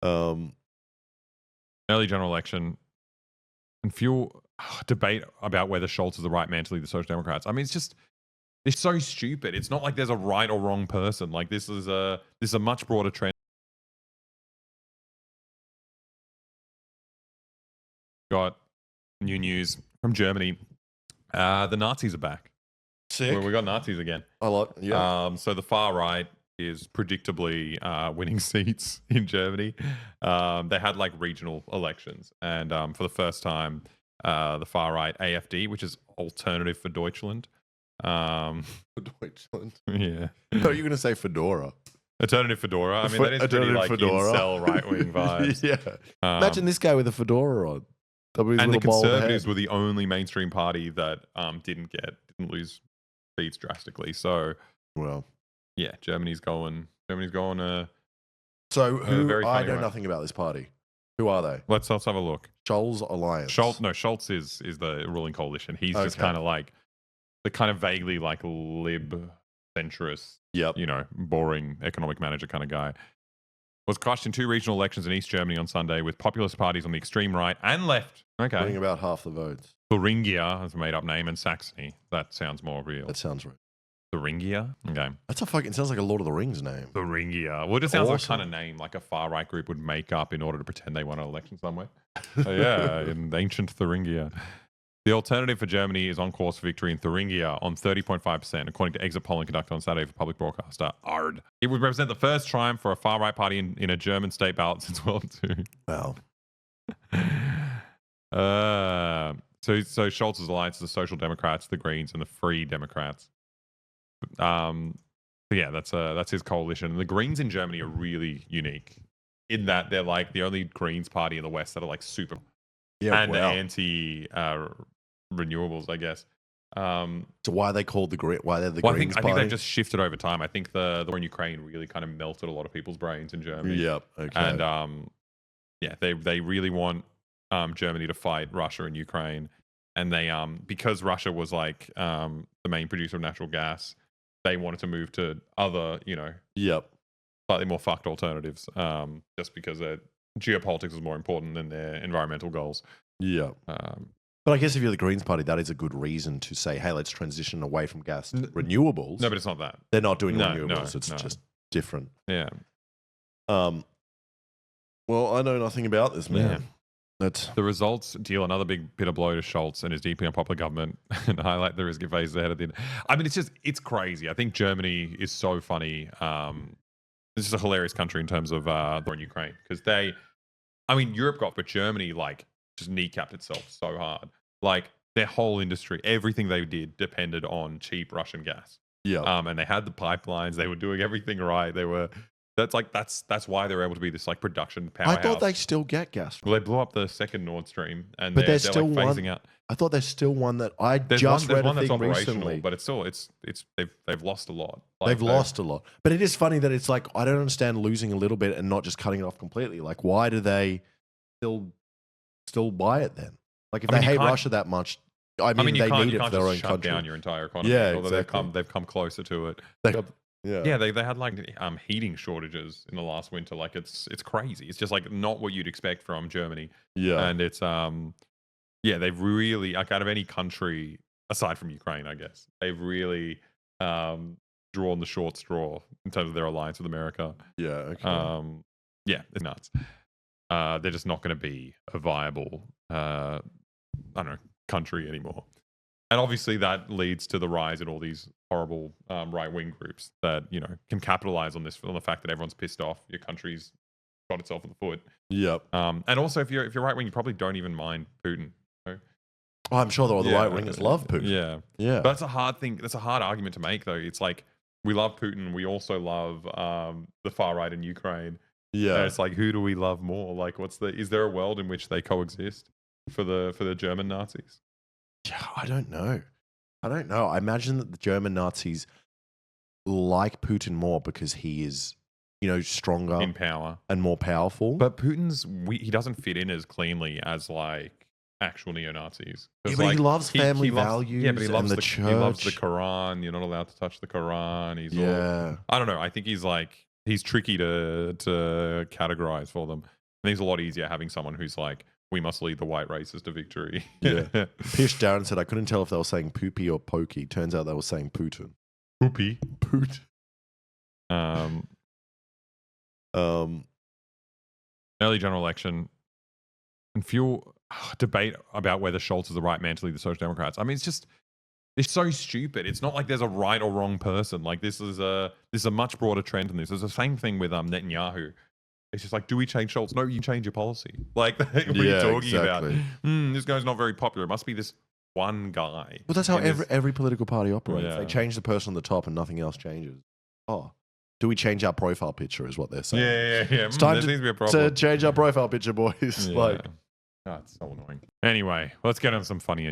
Um, Early general election and fuel debate about whether Schultz is the right man to lead the Social Democrats. I mean, it's so stupid. It's not like there's a right or wrong person. Like this is a much broader trend. Got new news from Germany. The Nazis are back. sick. We got Nazis again. I like. Yeah. So the far right is predictably winning seats in Germany. They had like regional elections, and for the first time, the far right AFD, which is Alternative for Deutschland. For Deutschland. Yeah. No, you're gonna say Fedora. Alternative Fedora. I mean, that is pretty Alternative like Fedora. incel right wing vibes. Yeah. Imagine this guy with a fedora on. And the Conservatives were the only mainstream party that didn't lose seats drastically. So, well, yeah, Germany's going. So who? very I funny know way. nothing about this party. Who are they? Let's have a look. Scholz Alliance. Schultz is the ruling coalition. He's just Okay. kind of like the kind of vaguely like lib centrist, Yep. boring economic manager kind of guy. Was crushed in 2 regional elections in East Germany on Sunday with populist parties on the extreme right and left. Winning Okay. about half the votes. Thuringia is a made up name, and Saxony. That sounds more real. That sounds right. Thuringia? Okay. That's a fucking. Sounds like a Lord of the Rings name. Thuringia. Well, it just sounds like a Awesome. kind of name like a far right group would make up in order to pretend they won an election somewhere. So, yeah, in ancient Thuringia. The Alternative for Germany is on course for victory in Thuringia on 30.5%, according to exit polling conducted on Saturday for public broadcaster ARD. It would represent the first triumph for a far right party in a German state ballot since World War II. Wow. So Scholz's alliance is the Social Democrats, the Greens, and the Free Democrats. But yeah, that's his coalition. And the Greens in Germany are really unique in that they're like the only Greens party in the West that are like super Yeah. and wow. anti renewables, I guess. So why are they called the Green? Why they're the Well, I Greens think party? they've just shifted over time. I think the war in Ukraine really kind of melted a lot of people's brains in Germany. Yep. Okay. And yeah, they really want Germany to fight Russia and Ukraine, and they because Russia was like the main producer of natural gas, they wanted to move to other Yep. slightly more fucked alternatives, just because their geopolitics was more important than their environmental goals. Yep. But I guess if you're the Greens party, that is a good reason to say, hey, let's transition away from gas to renewables. No, but it's not that. They're not doing No, renewables. no, It's no. just different. Yeah. Well, I know nothing about this, man. Yeah. That's The results deal another big bitter blow to Schultz and his deeply unpopular government and highlight the risky phase ahead of the. I mean, it's crazy. I think Germany is so funny. This is a hilarious country in terms of the war in Ukraine because Europe got, but Germany like just kneecapped itself so hard. Like their whole industry, everything they did depended on cheap Russian gas. yeah. And they had the pipelines. They were doing everything right. That's why they were able to be this like production I powerhouse. thought they still get gas. Well, they blew up the second Nord Stream, and But they're there's still like one- phasing out. I thought there's still one that I There's just read one a that's thing operational, recently. but it's still they've lost a lot. They've lost a lot. But it is funny that it's like, I don't understand losing a little bit and not just cutting it off completely. Like, why do they still buy it then? Like, if I mean, they you hate can't- Russia that much, I mean, you they can't, need you it for can't their just own shut country. down your entire economy. Yeah, although exactly. they've come closer to it. Yeah. Yeah, they had like heating shortages in the last winter. Like it's crazy. It's just like not what you'd expect from Germany. Yeah. And it's they've really like out of any country aside from Ukraine, I guess they've really drawn the short straw in terms of their alliance with America. Yeah. Okay. Yeah, it's nuts. They're just not going to be a viable I don't know country anymore. And obviously that leads to the rise in all these horrible right-wing groups that can capitalize on the fact that everyone's pissed off. Your country's got itself on the foot. Yep. And also, if you're right-wing, you probably don't even mind Putin. Oh, I'm sure all the Yeah, right-wingers love Putin. Yeah, Yeah. but that's a hard thing. That's a hard argument to make, though. It's like we love Putin. We also love the far right in Ukraine. Yeah. And it's like, who do we love more? Like, is there a world in which they coexist for the German Nazis? Yeah, I don't know. I imagine that the German Nazis like Putin more because he is, stronger In power. and more powerful. But he doesn't fit in as cleanly as like actual neo-Nazis. Yeah, 'Cause, but he like, loves family loves- values Yeah, but he loves and the He loves the church. Quran. You're not allowed to touch the Quran. He's all, yeah. I don't know. I think he's tricky to categorize for them. think it's a lot easier having someone who's like, we must lead the white races to victory. Yeah. Pish Darren said, I couldn't tell if they were saying poopy or pokey. Turns out they were saying Putin. Poopy. Poot. Early general election and fuel debate about whether Schultz is the right man to lead the Social Democrats. I mean, it's so stupid. It's not like there's a right or wrong person. Like this is a much broader trend in this. There's the same thing with Netanyahu. It's just like, do we change Schultz? No, you change your policy. Like, what are you talking about? This guy's not very popular. It must be this one guy. Well, that's how every political party operates. Yeah. They change the person on the top and nothing else changes. Oh, do we change our profile picture is what they're saying. Yeah. It's time there seems to be a problem. to change our profile picture, boys. Yeah. Like, Oh, it's so annoying. Anyway, let's get on some funny